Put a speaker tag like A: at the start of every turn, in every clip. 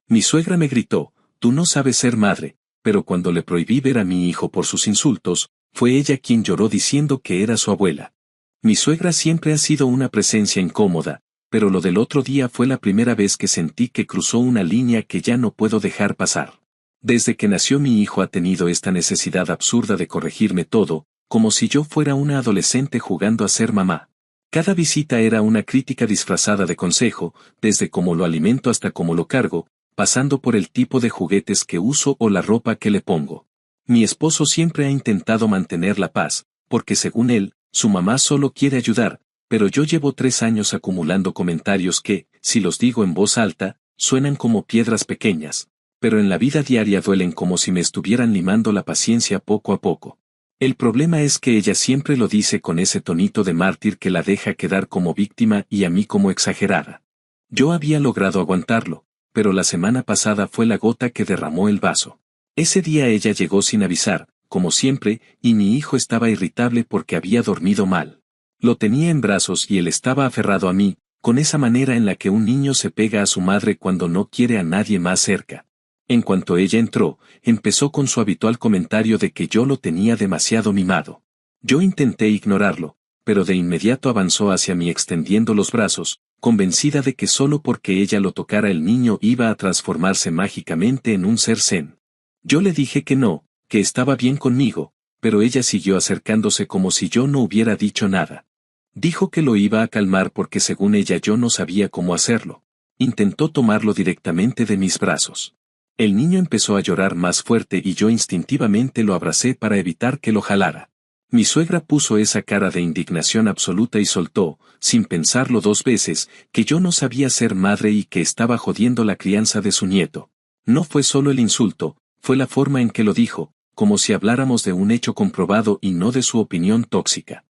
A: Mi suegra me gritó, tú no sabes ser madre, pero cuando le prohibí ver a mi hijo por sus insultos, fue ella quien lloró diciendo que era su abuela. Mi suegra siempre ha sido una presencia incómoda, pero lo del otro día fue la primera vez que sentí que cruzó una línea que ya no puedo dejar pasar. Desde que nació mi hijo ha tenido esta necesidad absurda de corregirme todo, como si yo fuera una adolescente jugando a ser mamá. Cada visita era una crítica disfrazada de consejo, desde cómo lo alimento hasta cómo lo cargo, pasando por el tipo de juguetes que uso o la ropa que le pongo. Mi esposo siempre ha intentado mantener la paz, porque según él, su mamá solo quiere ayudar, pero yo llevo 3 años acumulando comentarios que, si los digo en voz alta, suenan como piedras pequeñas, pero en la vida diaria duelen como si me estuvieran limando la paciencia poco a poco. El problema es que ella siempre lo dice con ese tonito de mártir que la deja quedar como víctima y a mí como exagerada. Yo había logrado aguantarlo, pero la semana pasada fue la gota que derramó el vaso. Ese día ella llegó sin avisar, como siempre, y mi hijo estaba irritable porque había dormido mal. Lo tenía en brazos y él estaba aferrado a mí, con esa manera en la que un niño se pega a su madre cuando no quiere a nadie más cerca. En cuanto ella entró, empezó con su habitual comentario de que yo lo tenía demasiado mimado. Yo intenté ignorarlo, pero de inmediato avanzó hacia mí extendiendo los brazos, convencida de que solo porque ella lo tocara el niño iba a transformarse mágicamente en un ser zen. Yo le dije que no, que estaba bien conmigo, pero ella siguió acercándose como si yo no hubiera dicho nada. Dijo que lo iba a calmar porque según ella yo no sabía cómo hacerlo. Intentó tomarlo directamente de mis brazos. El niño empezó a llorar más fuerte y yo instintivamente lo abracé para evitar que lo jalara. Mi suegra puso esa cara de indignación absoluta y soltó, sin pensarlo 2 veces, que yo no sabía ser madre y que estaba jodiendo la crianza de su nieto. No fue solo el insulto, fue la forma en que lo dijo, como si habláramos de un hecho comprobado y no de su opinión tóxica.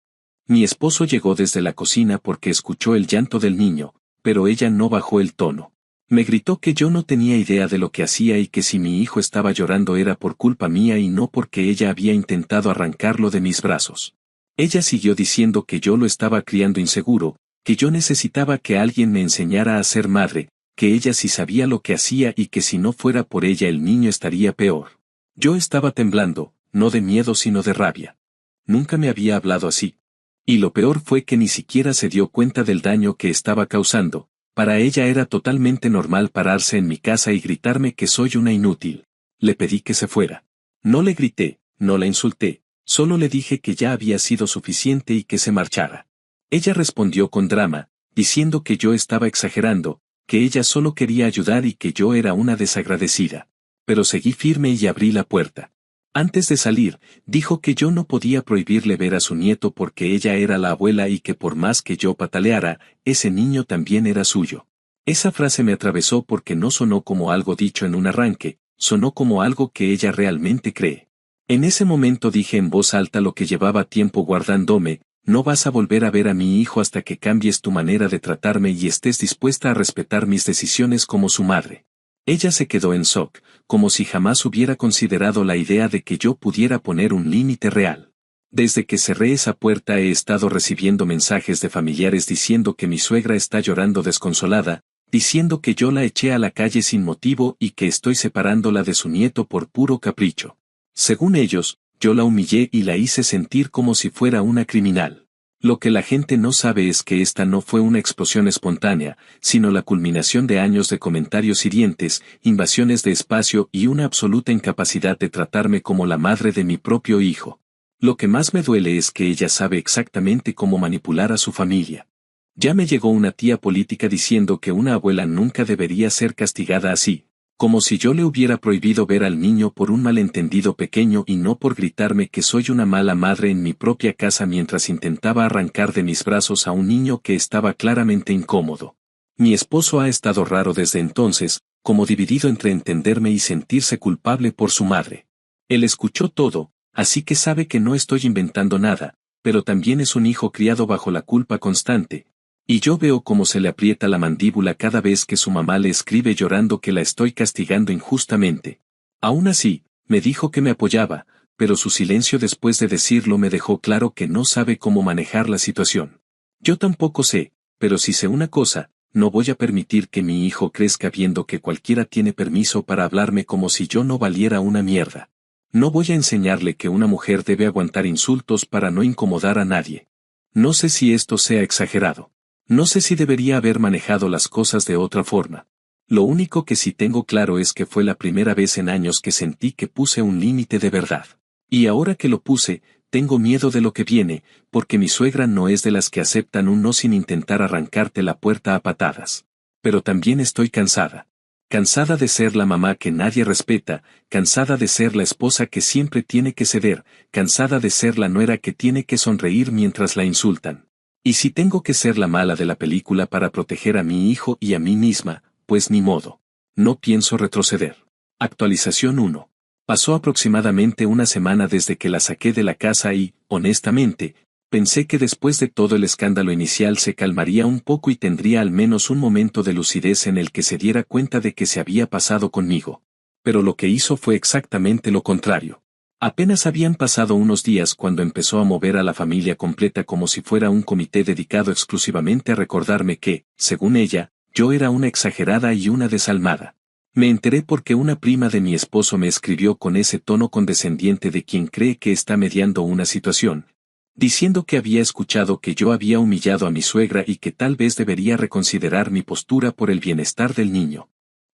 A: Mi esposo llegó desde la cocina porque escuchó el llanto del niño, pero ella no bajó el tono. Me gritó que yo no tenía idea de lo que hacía y que si mi hijo estaba llorando era por culpa mía y no porque ella había intentado arrancarlo de mis brazos. Ella siguió diciendo que yo lo estaba criando inseguro, que yo necesitaba que alguien me enseñara a ser madre, que ella sí sabía lo que hacía y que si no fuera por ella el niño estaría peor. Yo estaba temblando, no de miedo sino de rabia. Nunca me había hablado así. Y lo peor fue que ni siquiera se dio cuenta del daño que estaba causando. Para ella era totalmente normal pararse en mi casa y gritarme que soy una inútil. Le pedí que se fuera. No le grité, no la insulté, solo le dije que ya había sido suficiente y que se marchara. Ella respondió con drama, diciendo que yo estaba exagerando, que ella solo quería ayudar y que yo era una desagradecida. Pero seguí firme y abrí la puerta. Antes de salir, dijo que yo no podía prohibirle ver a su nieto porque ella era la abuela y que por más que yo pataleara, ese niño también era suyo. Esa frase me atravesó porque no sonó como algo dicho en un arranque, sonó como algo que ella realmente cree. En ese momento dije en voz alta lo que llevaba tiempo guardándome, no vas a volver a ver a mi hijo hasta que cambies tu manera de tratarme y estés dispuesta a respetar mis decisiones como su madre. Ella se quedó en shock, como si jamás hubiera considerado la idea de que yo pudiera poner un límite real. Desde que cerré esa puerta he estado recibiendo mensajes de familiares diciendo que mi suegra está llorando desconsolada, diciendo que yo la eché a la calle sin motivo y que estoy separándola de su nieto por puro capricho. Según ellos, yo la humillé y la hice sentir como si fuera una criminal. Lo que la gente no sabe es que esta no fue una explosión espontánea, sino la culminación de años de comentarios hirientes, invasiones de espacio y una absoluta incapacidad de tratarme como la madre de mi propio hijo. Lo que más me duele es que ella sabe exactamente cómo manipular a su familia. Ya me llegó una tía política diciendo que una abuela nunca debería ser castigada así, como si yo le hubiera prohibido ver al niño por un malentendido pequeño y no por gritarme que soy una mala madre en mi propia casa mientras intentaba arrancar de mis brazos a un niño que estaba claramente incómodo. Mi esposo ha estado raro desde entonces, como dividido entre entenderme y sentirse culpable por su madre. Él escuchó todo, así que sabe que no estoy inventando nada, pero también es un hijo criado bajo la culpa constante. Y yo veo cómo se le aprieta la mandíbula cada vez que su mamá le escribe llorando que la estoy castigando injustamente. Aún así, me dijo que me apoyaba, pero su silencio después de decirlo me dejó claro que no sabe cómo manejar la situación. Yo tampoco sé, pero si sé una cosa, No voy a permitir que mi hijo crezca viendo que cualquiera tiene permiso para hablarme como si yo no valiera una mierda. No voy a enseñarle que una mujer debe aguantar insultos para no incomodar a nadie. No sé si esto sea exagerado. No sé si debería haber manejado las cosas de otra forma. Lo único que sí tengo claro es que fue la primera vez en años que sentí que puse un límite de verdad. Y ahora que lo puse, tengo miedo de lo que viene, porque mi suegra no es de las que aceptan un no sin intentar arrancarte la puerta a patadas. Pero también estoy cansada. Cansada de ser la mamá que nadie respeta, cansada de ser la esposa que siempre tiene que ceder, cansada de ser la nuera que tiene que sonreír mientras la insultan. Y si tengo que ser la mala de la película para proteger a mi hijo y a mí misma, pues ni modo. No pienso retroceder. Actualización 1. Pasó aproximadamente una semana desde que la saqué de la casa y, honestamente, pensé que después de todo el escándalo inicial se calmaría un poco y tendría al menos un momento de lucidez en el que se diera cuenta de que se había pasado conmigo. Pero lo que hizo fue exactamente lo contrario. Apenas habían pasado unos días cuando empezó a mover a la familia completa como si fuera un comité dedicado exclusivamente a recordarme que, según ella, yo era una exagerada y una desalmada. Me enteré porque una prima de mi esposo me escribió con ese tono condescendiente de quien cree que está mediando una situación, diciendo que había escuchado que yo había humillado a mi suegra y que tal vez debería reconsiderar mi postura por el bienestar del niño.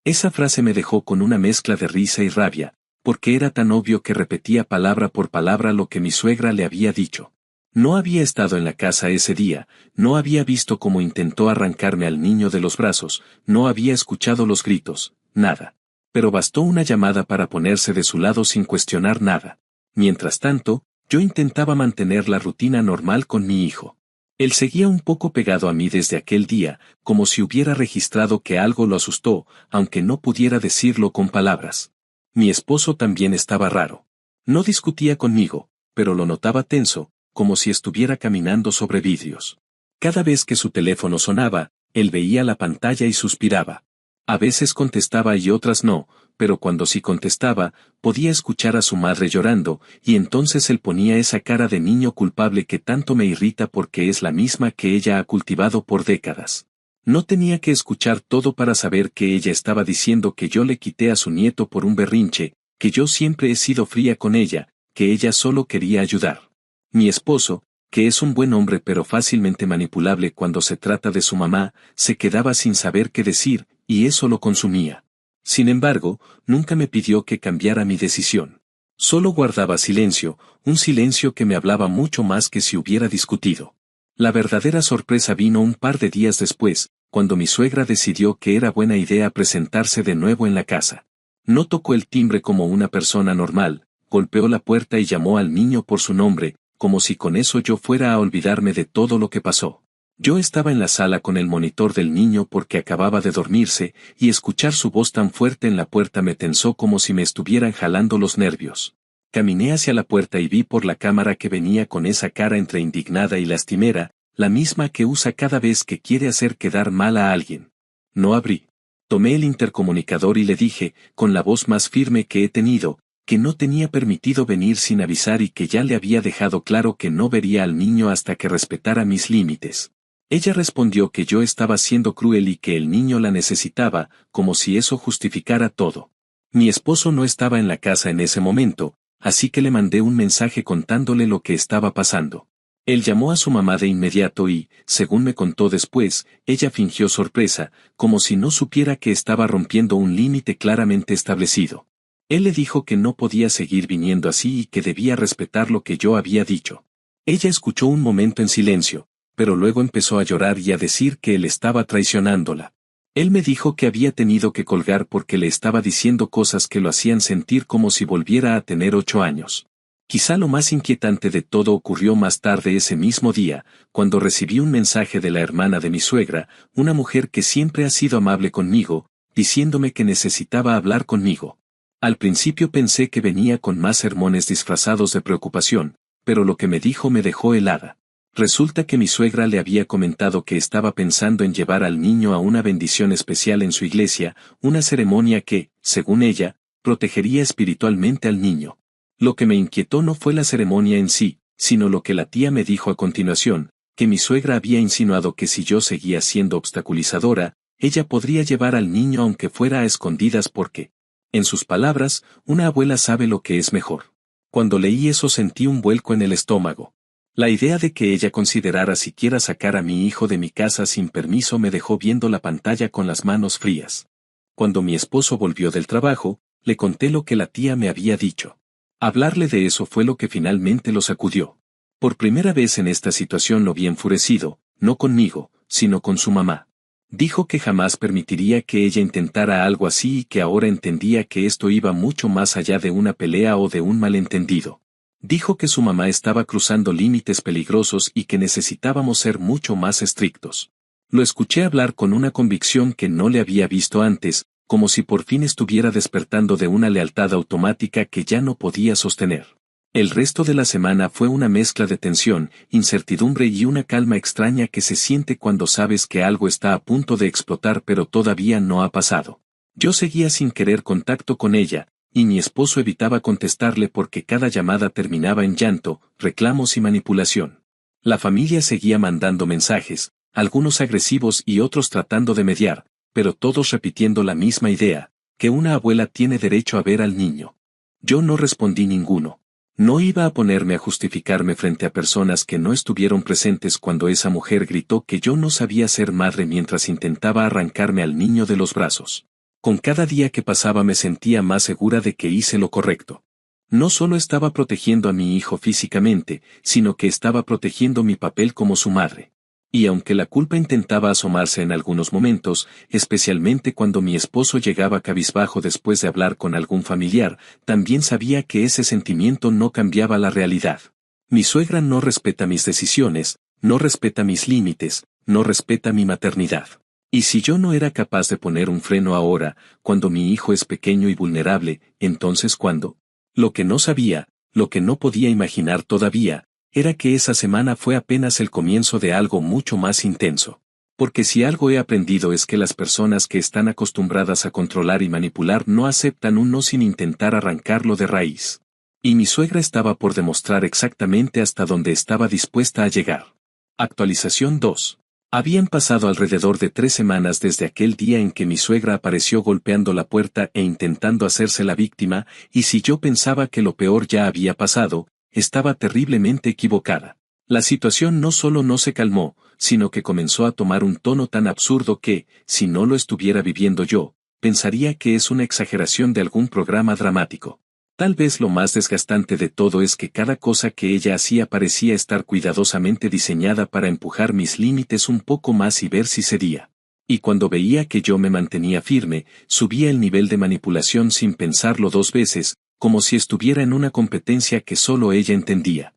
A: Esa frase me dejó con una mezcla de risa y rabia, porque era tan obvio que repetía palabra por palabra lo que mi suegra le había dicho. No había estado en la casa ese día, no había visto cómo intentó arrancarme al niño de los brazos, no había escuchado los gritos, nada. Pero bastó una llamada para ponerse de su lado sin cuestionar nada. Mientras tanto, yo intentaba mantener la rutina normal con mi hijo. Él seguía un poco pegado a mí desde aquel día, como si hubiera registrado que algo lo asustó, aunque no pudiera decirlo con palabras. Mi esposo también estaba raro. No discutía conmigo, pero lo notaba tenso, como si estuviera caminando sobre vidrios. Cada vez que su teléfono sonaba, él veía la pantalla y suspiraba. A veces contestaba y otras no, pero cuando sí contestaba, podía escuchar a su madre llorando, y entonces él ponía esa cara de niño culpable que tanto me irrita porque es la misma que ella ha cultivado por décadas. No tenía que escuchar todo para saber que ella estaba diciendo que yo le quité a su nieto por un berrinche, que yo siempre he sido fría con ella, que ella solo quería ayudar. Mi esposo, que es un buen hombre pero fácilmente manipulable cuando se trata de su mamá, se quedaba sin saber qué decir, y eso lo consumía. Sin embargo, nunca me pidió que cambiara mi decisión. Solo guardaba silencio, un silencio que me hablaba mucho más que si hubiera discutido. La verdadera sorpresa vino un par de días después, cuando mi suegra decidió que era buena idea presentarse de nuevo en la casa. No tocó el timbre como una persona normal, golpeó la puerta y llamó al niño por su nombre, como si con eso yo fuera a olvidarme de todo lo que pasó. Yo estaba en la sala con el monitor del niño porque acababa de dormirse, y escuchar su voz tan fuerte en la puerta me tensó como si me estuvieran jalando los nervios. Caminé hacia la puerta y vi por la cámara que venía con esa cara entre indignada y lastimera, la misma que usa cada vez que quiere hacer quedar mal a alguien. No abrí. Tomé el intercomunicador y le dije, con la voz más firme que he tenido, que no tenía permitido venir sin avisar y que ya le había dejado claro que no vería al niño hasta que respetara mis límites. Ella respondió que yo estaba siendo cruel y que el niño la necesitaba, como si eso justificara todo. Mi esposo no estaba en la casa en ese momento, así que le mandé un mensaje contándole lo que estaba pasando. Él llamó a su mamá de inmediato y, según me contó después, ella fingió sorpresa, como si no supiera que estaba rompiendo un límite claramente establecido. Él le dijo que no podía seguir viniendo así y que debía respetar lo que yo había dicho. Ella escuchó un momento en silencio, pero luego empezó a llorar y a decir que él estaba traicionándola. Él me dijo que había tenido que colgar porque le estaba diciendo cosas que lo hacían sentir como si volviera a tener 8 años. Quizá lo más inquietante de todo ocurrió más tarde ese mismo día, cuando recibí un mensaje de la hermana de mi suegra, una mujer que siempre ha sido amable conmigo, diciéndome que necesitaba hablar conmigo. Al principio pensé que venía con más sermones disfrazados de preocupación, pero lo que me dijo me dejó helada. Resulta que mi suegra le había comentado que estaba pensando en llevar al niño a una bendición especial en su iglesia, una ceremonia que, según ella, protegería espiritualmente al niño. Lo que me inquietó no fue la ceremonia en sí, sino lo que la tía me dijo a continuación, que mi suegra había insinuado que si yo seguía siendo obstaculizadora, ella podría llevar al niño aunque fuera a escondidas porque, en sus palabras, una abuela sabe lo que es mejor. Cuando leí eso sentí un vuelco en el estómago. La idea de que ella considerara siquiera sacar a mi hijo de mi casa sin permiso me dejó viendo la pantalla con las manos frías. Cuando mi esposo volvió del trabajo, le conté lo que la tía me había dicho. Hablarle de eso fue lo que finalmente lo sacudió. Por primera vez en esta situación lo vi enfurecido, no conmigo, sino con su mamá. Dijo que jamás permitiría que ella intentara algo así y que ahora entendía que esto iba mucho más allá de una pelea o de un malentendido. Dijo que su mamá estaba cruzando límites peligrosos y que necesitábamos ser mucho más estrictos. Lo escuché hablar con una convicción que no le había visto antes, como si por fin estuviera despertando de una lealtad automática que ya no podía sostener. El resto de la semana fue una mezcla de tensión, incertidumbre y una calma extraña que se siente cuando sabes que algo está a punto de explotar pero todavía no ha pasado. Yo seguía sin querer contacto con ella, y mi esposo evitaba contestarle porque cada llamada terminaba en llanto, reclamos y manipulación. La familia seguía mandando mensajes, algunos agresivos y otros tratando de mediar, pero todos repitiendo la misma idea, que una abuela tiene derecho a ver al niño. Yo no respondí ninguno. No iba a ponerme a justificarme frente a personas que no estuvieron presentes cuando esa mujer gritó que yo no sabía ser madre mientras intentaba arrancarme al niño de los brazos. Con cada día que pasaba me sentía más segura de que hice lo correcto. No solo estaba protegiendo a mi hijo físicamente, sino que estaba protegiendo mi papel como su madre. Y aunque la culpa intentaba asomarse en algunos momentos, especialmente cuando mi esposo llegaba cabizbajo después de hablar con algún familiar, también sabía que ese sentimiento no cambiaba la realidad. Mi suegra no respeta mis decisiones, no respeta mis límites, no respeta mi maternidad. Y si yo no era capaz de poner un freno ahora, cuando mi hijo es pequeño y vulnerable, entonces ¿cuándo? Lo que no sabía, lo que no podía imaginar todavía, era que esa semana fue apenas el comienzo de algo mucho más intenso. Porque si algo he aprendido es que las personas que están acostumbradas a controlar y manipular no aceptan un no sin intentar arrancarlo de raíz. Y mi suegra estaba por demostrar exactamente hasta dónde estaba dispuesta a llegar. Actualización 2. Habían pasado alrededor de 3 semanas desde aquel día en que mi suegra apareció golpeando la puerta e intentando hacerse la víctima, y si yo pensaba que lo peor ya había pasado, estaba terriblemente equivocada. La situación no solo no se calmó, sino que comenzó a tomar un tono tan absurdo que, si no lo estuviera viviendo yo, pensaría que es una exageración de algún programa dramático. Tal vez lo más desgastante de todo es que cada cosa que ella hacía parecía estar cuidadosamente diseñada para empujar mis límites un poco más y ver si cedía. Y cuando veía que yo me mantenía firme, subía el nivel de manipulación sin pensarlo 2 veces, como si estuviera en una competencia que solo ella entendía.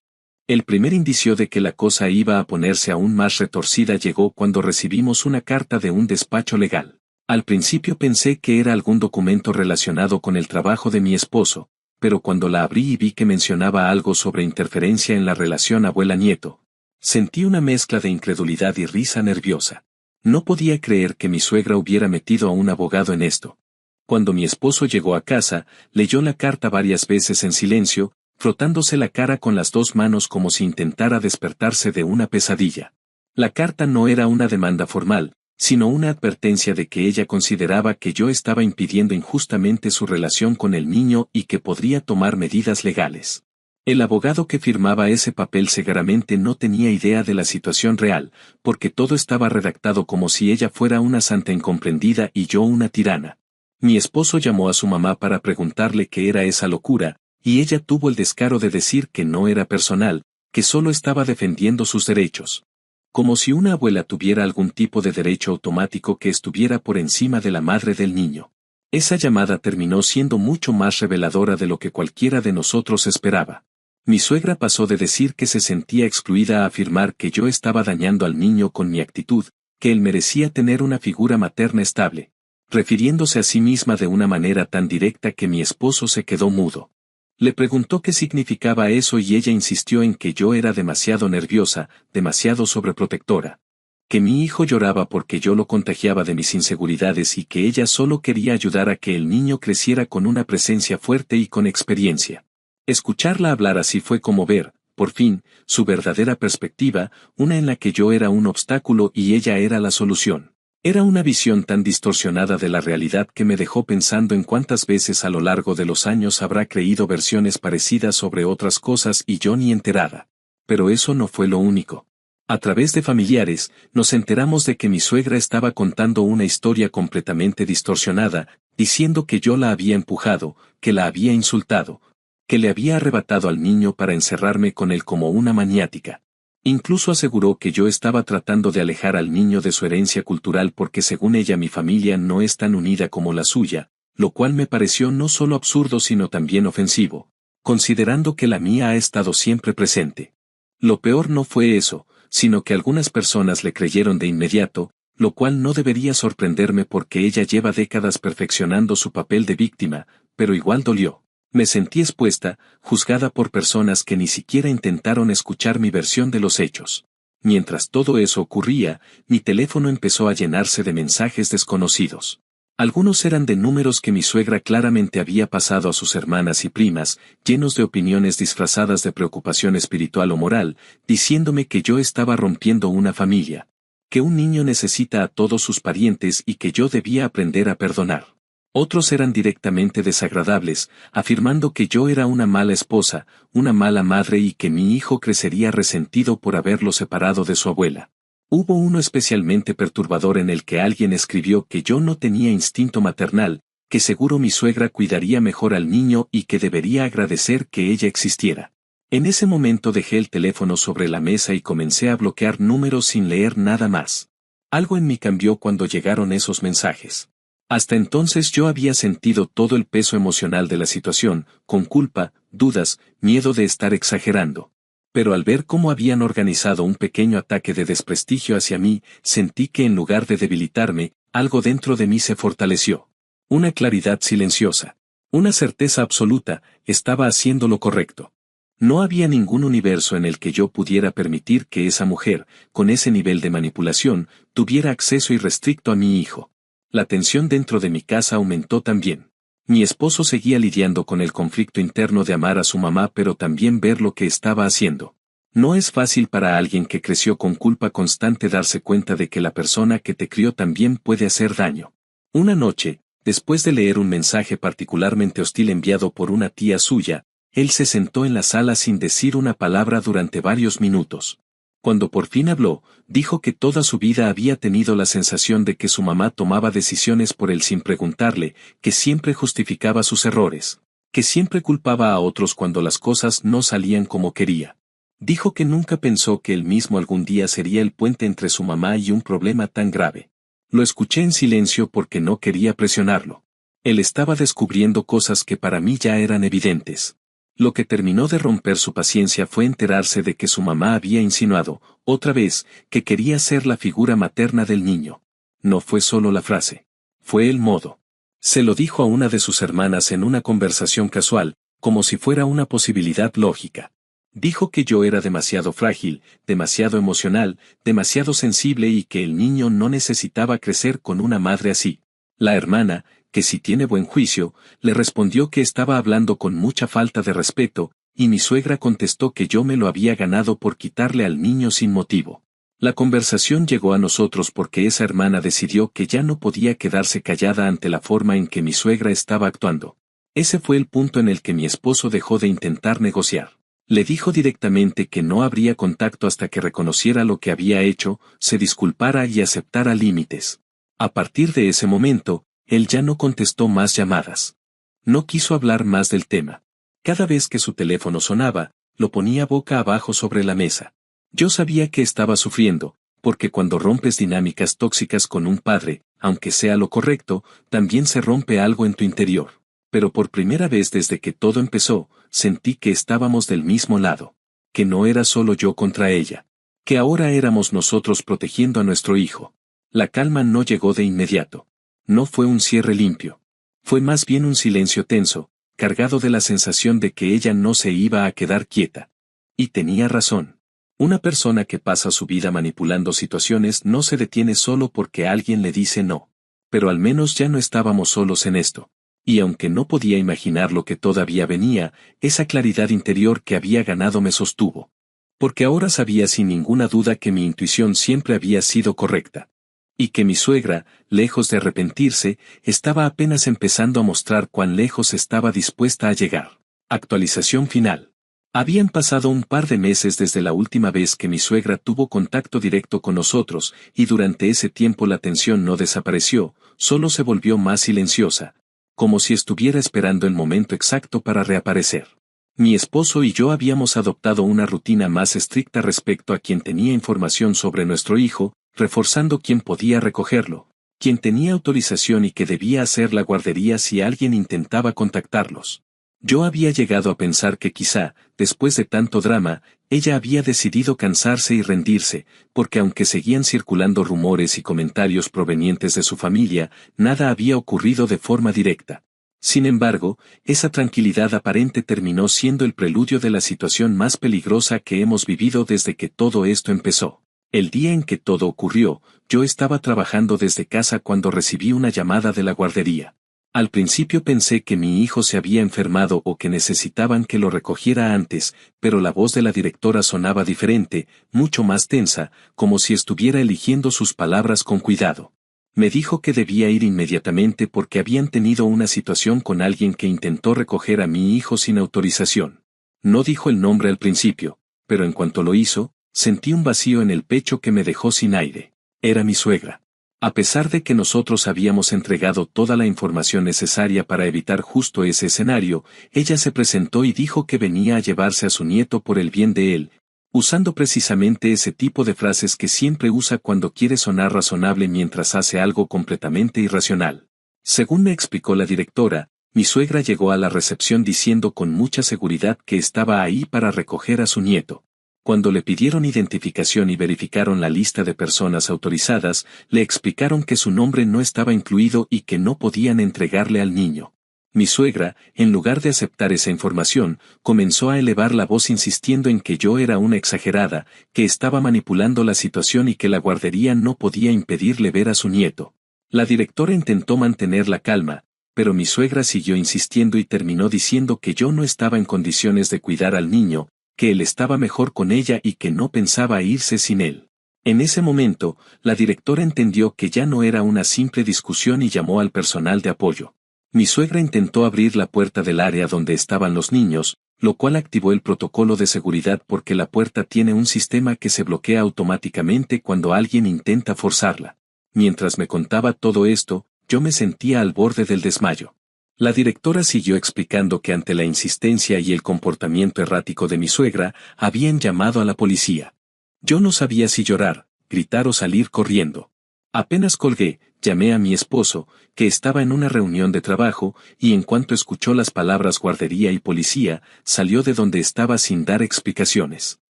A: El primer indicio de que la cosa iba a ponerse aún más retorcida llegó cuando recibimos una carta de un despacho legal. Al principio pensé que era algún documento relacionado con el trabajo de mi esposo, pero cuando la abrí y vi que mencionaba algo sobre interferencia en la relación abuela-nieto, sentí una mezcla de incredulidad y risa nerviosa. No podía creer que mi suegra hubiera metido a un abogado en esto. Cuando mi esposo llegó a casa, leyó la carta varias veces en silencio, frotándose la cara con las 2 manos como si intentara despertarse de una pesadilla. La carta no era una demanda formal, sino una advertencia de que ella consideraba que yo estaba impidiendo injustamente su relación con el niño y que podría tomar medidas legales. El abogado que firmaba ese papel seguramente no tenía idea de la situación real, porque todo estaba redactado como si ella fuera una santa incomprendida y yo una tirana. Mi esposo llamó a su mamá para preguntarle qué era esa locura, y ella tuvo el descaro de decir que no era personal, que solo estaba defendiendo sus derechos. Como si una abuela tuviera algún tipo de derecho automático que estuviera por encima de la madre del niño. Esa llamada terminó siendo mucho más reveladora de lo que cualquiera de nosotros esperaba. Mi suegra pasó de decir que se sentía excluida a afirmar que yo estaba dañando al niño con mi actitud, que él merecía tener una figura materna estable, refiriéndose a sí misma de una manera tan directa que mi esposo se quedó mudo. Le preguntó qué significaba eso y ella insistió en que yo era demasiado nerviosa, demasiado sobreprotectora. Que mi hijo lloraba porque yo lo contagiaba de mis inseguridades y que ella solo quería ayudar a que el niño creciera con una presencia fuerte y con experiencia. Escucharla hablar así fue como ver, por fin, su verdadera perspectiva, una en la que yo era un obstáculo y ella era la solución. Era una visión tan distorsionada de la realidad que me dejó pensando en cuántas veces a lo largo de los años habrá creído versiones parecidas sobre otras cosas y yo ni enterada. Pero eso no fue lo único. A través de familiares, nos enteramos de que mi suegra estaba contando una historia completamente distorsionada, diciendo que yo la había empujado, que la había insultado, que le había arrebatado al niño para encerrarme con él como una maniática. Incluso aseguró que yo estaba tratando de alejar al niño de su herencia cultural porque según ella mi familia no es tan unida como la suya, lo cual me pareció no solo absurdo sino también ofensivo, considerando que la mía ha estado siempre presente. Lo peor no fue eso, sino que algunas personas le creyeron de inmediato, lo cual no debería sorprenderme porque ella lleva décadas perfeccionando su papel de víctima, pero igual dolió. Me sentí expuesta, juzgada por personas que ni siquiera intentaron escuchar mi versión de los hechos. Mientras todo eso ocurría, mi teléfono empezó a llenarse de mensajes desconocidos. Algunos eran de números que mi suegra claramente había pasado a sus hermanas y primas, llenos de opiniones disfrazadas de preocupación espiritual o moral, diciéndome que yo estaba rompiendo una familia, que un niño necesita a todos sus parientes y que yo debía aprender a perdonar. Otros eran directamente desagradables, afirmando que yo era una mala esposa, una mala madre y que mi hijo crecería resentido por haberlo separado de su abuela. Hubo uno especialmente perturbador en el que alguien escribió que yo no tenía instinto maternal, que seguro mi suegra cuidaría mejor al niño y que debería agradecer que ella existiera. En ese momento dejé el teléfono sobre la mesa y comencé a bloquear números sin leer nada más. Algo en mí cambió cuando llegaron esos mensajes. Hasta entonces yo había sentido todo el peso emocional de la situación, con culpa, dudas, miedo de estar exagerando. Pero al ver cómo habían organizado un pequeño ataque de desprestigio hacia mí, sentí que en lugar de debilitarme, algo dentro de mí se fortaleció. Una claridad silenciosa. Una certeza absoluta, estaba haciendo lo correcto. No había ningún universo en el que yo pudiera permitir que esa mujer, con ese nivel de manipulación, tuviera acceso irrestricto a mi hijo. La tensión dentro de mi casa aumentó también. Mi esposo seguía lidiando con el conflicto interno de amar a su mamá pero también ver lo que estaba haciendo. No es fácil para alguien que creció con culpa constante darse cuenta de que la persona que te crió también puede hacer daño. Una noche, después de leer un mensaje particularmente hostil enviado por una tía suya, él se sentó en la sala sin decir una palabra durante varios minutos. Cuando por fin habló, dijo que toda su vida había tenido la sensación de que su mamá tomaba decisiones por él sin preguntarle, que siempre justificaba sus errores, que siempre culpaba a otros cuando las cosas no salían como quería. Dijo que nunca pensó que él mismo algún día sería el puente entre su mamá y un problema tan grave. Lo escuché en silencio porque no quería presionarlo. Él estaba descubriendo cosas que para mí ya eran evidentes. Lo que terminó de romper su paciencia fue enterarse de que su mamá había insinuado, otra vez, que quería ser la figura materna del niño. No fue solo la frase. Fue el modo. Se lo dijo a una de sus hermanas en una conversación casual, como si fuera una posibilidad lógica. Dijo que yo era demasiado frágil, demasiado emocional, demasiado sensible y que el niño no necesitaba crecer con una madre así. La hermana, que si tiene buen juicio, le respondió que estaba hablando con mucha falta de respeto, y mi suegra contestó que yo me lo había ganado por quitarle al niño sin motivo. La conversación llegó a nosotros porque esa hermana decidió que ya no podía quedarse callada ante la forma en que mi suegra estaba actuando. Ese fue el punto en el que mi esposo dejó de intentar negociar. Le dijo directamente que no habría contacto hasta que reconociera lo que había hecho, se disculpara y aceptara límites. A partir de ese momento, él ya no contestó más llamadas. No quiso hablar más del tema. Cada vez que su teléfono sonaba, lo ponía boca abajo sobre la mesa. Yo sabía que estaba sufriendo, porque cuando rompes dinámicas tóxicas con un padre, aunque sea lo correcto, también se rompe algo en tu interior. Pero por primera vez desde que todo empezó, sentí que estábamos del mismo lado. Que no era solo yo contra ella. Que ahora éramos nosotros protegiendo a nuestro hijo. La calma no llegó de inmediato. No fue un cierre limpio. Fue más bien un silencio tenso, cargado de la sensación de que ella no se iba a quedar quieta. Y tenía razón. Una persona que pasa su vida manipulando situaciones no se detiene solo porque alguien le dice no. Pero al menos ya no estábamos solos en esto. Y aunque no podía imaginar lo que todavía venía, esa claridad interior que había ganado me sostuvo. Porque ahora sabía sin ninguna duda que mi intuición siempre había sido correcta. Y que mi suegra, lejos de arrepentirse, estaba apenas empezando a mostrar cuán lejos estaba dispuesta a llegar. Actualización final. Habían pasado un par de meses desde la última vez que mi suegra tuvo contacto directo con nosotros, y durante ese tiempo la tensión no desapareció, solo se volvió más silenciosa, como si estuviera esperando el momento exacto para reaparecer. Mi esposo y yo habíamos adoptado una rutina más estricta respecto a quien tenía información sobre nuestro hijo, reforzando quién podía recogerlo, quién tenía autorización y que debía hacer la guardería si alguien intentaba contactarlos. Yo había llegado a pensar que quizá, después de tanto drama, ella había decidido cansarse y rendirse, porque aunque seguían circulando rumores y comentarios provenientes de su familia, nada había ocurrido de forma directa. Sin embargo, esa tranquilidad aparente terminó siendo el preludio de la situación más peligrosa que hemos vivido desde que todo esto empezó. El día en que todo ocurrió, yo estaba trabajando desde casa cuando recibí una llamada de la guardería. Al principio pensé que mi hijo se había enfermado o que necesitaban que lo recogiera antes, pero la voz de la directora sonaba diferente, mucho más tensa, como si estuviera eligiendo sus palabras con cuidado. Me dijo que debía ir inmediatamente porque habían tenido una situación con alguien que intentó recoger a mi hijo sin autorización. No dijo el nombre al principio, pero en cuanto lo hizo, sentí un vacío en el pecho que me dejó sin aire. Era mi suegra. A pesar de que nosotros habíamos entregado toda la información necesaria para evitar justo ese escenario, ella se presentó y dijo que venía a llevarse a su nieto por el bien de él, usando precisamente ese tipo de frases que siempre usa cuando quiere sonar razonable mientras hace algo completamente irracional. Según me explicó la directora, mi suegra llegó a la recepción diciendo con mucha seguridad que estaba ahí para recoger a su nieto. Cuando le pidieron identificación y verificaron la lista de personas autorizadas, le explicaron que su nombre no estaba incluido y que no podían entregarle al niño. Mi suegra, en lugar de aceptar esa información, comenzó a elevar la voz insistiendo en que yo era una exagerada, que estaba manipulando la situación y que la guardería no podía impedirle ver a su nieto. La directora intentó mantener la calma, pero mi suegra siguió insistiendo y terminó diciendo que yo no estaba en condiciones de cuidar al niño, que él estaba mejor con ella y que no pensaba irse sin él. En ese momento, la directora entendió que ya no era una simple discusión y llamó al personal de apoyo. Mi suegra intentó abrir la puerta del área donde estaban los niños, lo cual activó el protocolo de seguridad porque la puerta tiene un sistema que se bloquea automáticamente cuando alguien intenta forzarla. Mientras me contaba todo esto, yo me sentía al borde del desmayo. La directora siguió explicando que ante la insistencia y el comportamiento errático de mi suegra, habían llamado a la policía. Yo no sabía si llorar, gritar o salir corriendo. Apenas colgué, llamé a mi esposo, que estaba en una reunión de trabajo, y en cuanto escuchó las palabras guardería y policía, salió de donde estaba sin dar explicaciones.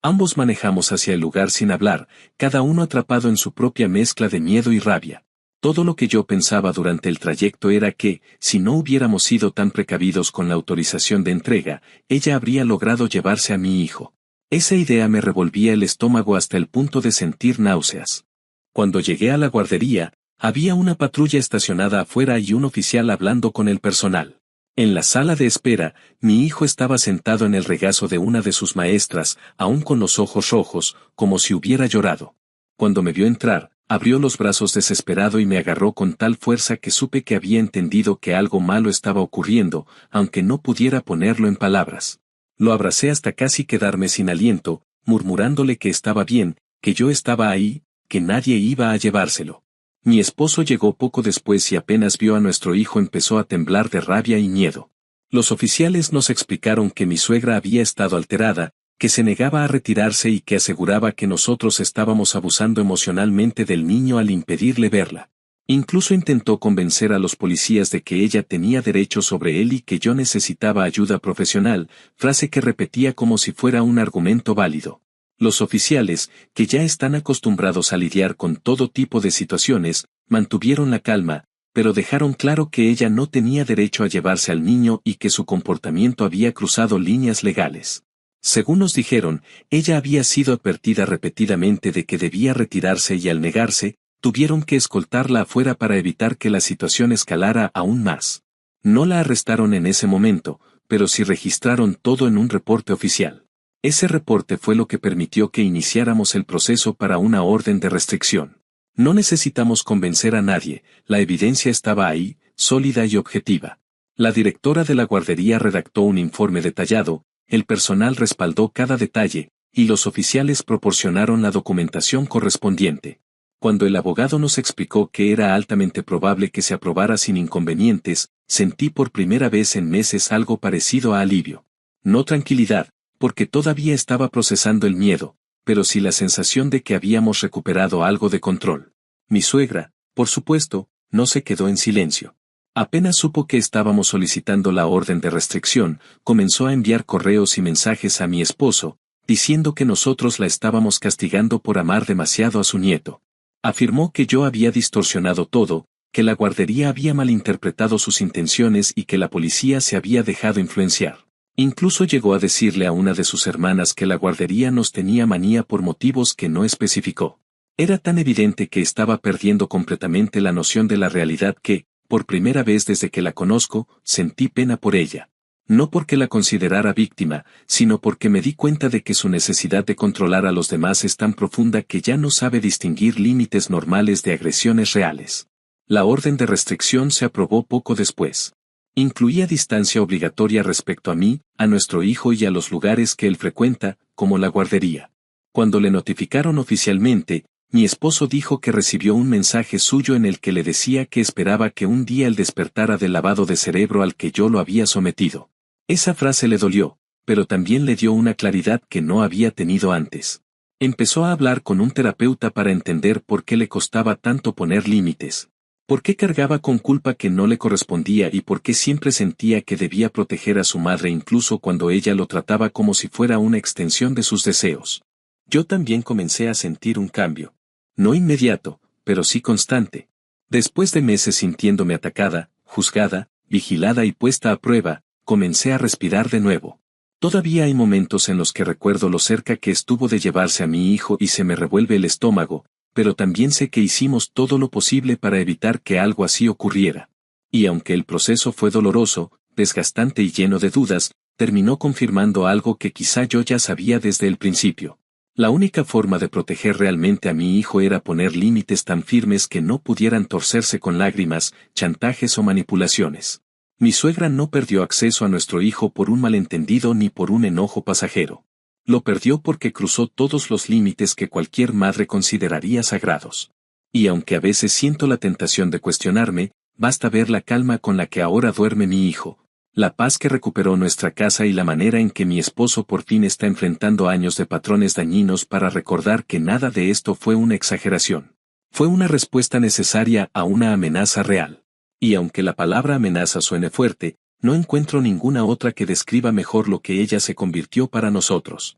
A: Ambos manejamos hacia el lugar sin hablar, cada uno atrapado en su propia mezcla de miedo y rabia. Todo lo que yo pensaba durante el trayecto era que, si no hubiéramos sido tan precavidos con la autorización de entrega, ella habría logrado llevarse a mi hijo. Esa idea me revolvía el estómago hasta el punto de sentir náuseas. Cuando llegué a la guardería, había una patrulla estacionada afuera y un oficial hablando con el personal. En la sala de espera, mi hijo estaba sentado en el regazo de una de sus maestras, aún con los ojos rojos, como si hubiera llorado. Cuando me vio entrar, abrió los brazos desesperado y me agarró con tal fuerza que supe que había entendido que algo malo estaba ocurriendo, aunque no pudiera ponerlo en palabras. Lo abracé hasta casi quedarme sin aliento, murmurándole que estaba bien, que yo estaba ahí, que nadie iba a llevárselo. Mi esposo llegó poco después y apenas vio a nuestro hijo empezó a temblar de rabia y miedo. Los oficiales nos explicaron que mi suegra había estado alterada, que se negaba a retirarse y que aseguraba que nosotros estábamos abusando emocionalmente del niño al impedirle verla. Incluso intentó convencer a los policías de que ella tenía derecho sobre él y que yo necesitaba ayuda profesional, frase que repetía como si fuera un argumento válido. Los oficiales, que ya están acostumbrados a lidiar con todo tipo de situaciones, mantuvieron la calma, pero dejaron claro que ella no tenía derecho a llevarse al niño y que su comportamiento había cruzado líneas legales. Según nos dijeron, ella había sido advertida repetidamente de que debía retirarse y al negarse, tuvieron que escoltarla afuera para evitar que la situación escalara aún más. No la arrestaron en ese momento, pero sí registraron todo en un reporte oficial. Ese reporte fue lo que permitió que iniciáramos el proceso para una orden de restricción. No necesitamos convencer a nadie, la evidencia estaba ahí, sólida y objetiva. La directora de la guardería redactó un informe detallado, el personal respaldó cada detalle, y los oficiales proporcionaron la documentación correspondiente. Cuando el abogado nos explicó que era altamente probable que se aprobara sin inconvenientes, sentí por primera vez en meses algo parecido a alivio. No tranquilidad, porque todavía estaba procesando el miedo, pero sí la sensación de que habíamos recuperado algo de control. Mi suegra, por supuesto, no se quedó en silencio. Apenas supo que estábamos solicitando la orden de restricción, comenzó a enviar correos y mensajes a mi esposo, diciendo que nosotros la estábamos castigando por amar demasiado a su nieto. Afirmó que yo había distorsionado todo, que la guardería había malinterpretado sus intenciones y que la policía se había dejado influenciar. Incluso llegó a decirle a una de sus hermanas que la guardería nos tenía manía por motivos que no especificó. Era tan evidente que estaba perdiendo completamente la noción de la realidad que, por primera vez desde que la conozco, sentí pena por ella. No porque la considerara víctima, sino porque me di cuenta de que su necesidad de controlar a los demás es tan profunda que ya no sabe distinguir límites normales de agresiones reales. La orden de restricción se aprobó poco después. Incluía distancia obligatoria respecto a mí, a nuestro hijo y a los lugares que él frecuenta, como la guardería. Cuando le notificaron oficialmente, mi esposo dijo que recibió un mensaje suyo en el que le decía que esperaba que un día él despertara del lavado de cerebro al que yo lo había sometido. Esa frase le dolió, pero también le dio una claridad que no había tenido antes. Empezó a hablar con un terapeuta para entender por qué le costaba tanto poner límites. ¿Por qué cargaba con culpa que no le correspondía y por qué siempre sentía que debía proteger a su madre incluso cuando ella lo trataba como si fuera una extensión de sus deseos? Yo también comencé a sentir un cambio. No inmediato, pero sí constante. Después de meses sintiéndome atacada, juzgada, vigilada y puesta a prueba, comencé a respirar de nuevo. Todavía hay momentos en los que recuerdo lo cerca que estuvo de llevarse a mi hijo y se me revuelve el estómago, pero también sé que hicimos todo lo posible para evitar que algo así ocurriera. Y aunque el proceso fue doloroso, desgastante y lleno de dudas, terminó confirmando algo que quizá yo ya sabía desde el principio. La única forma de proteger realmente a mi hijo era poner límites tan firmes que no pudieran torcerse con lágrimas, chantajes o manipulaciones. Mi suegra no perdió acceso a nuestro hijo por un malentendido ni por un enojo pasajero. Lo perdió porque cruzó todos los límites que cualquier madre consideraría sagrados. Y aunque a veces siento la tentación de cuestionarme, basta ver la calma con la que ahora duerme mi hijo, la paz que recuperó nuestra casa y la manera en que mi esposo por fin está enfrentando años de patrones dañinos para recordar que nada de esto fue una exageración. Fue una respuesta necesaria a una amenaza real. Y aunque la palabra amenaza suene fuerte, no encuentro ninguna otra que describa mejor lo que ella se convirtió para nosotros.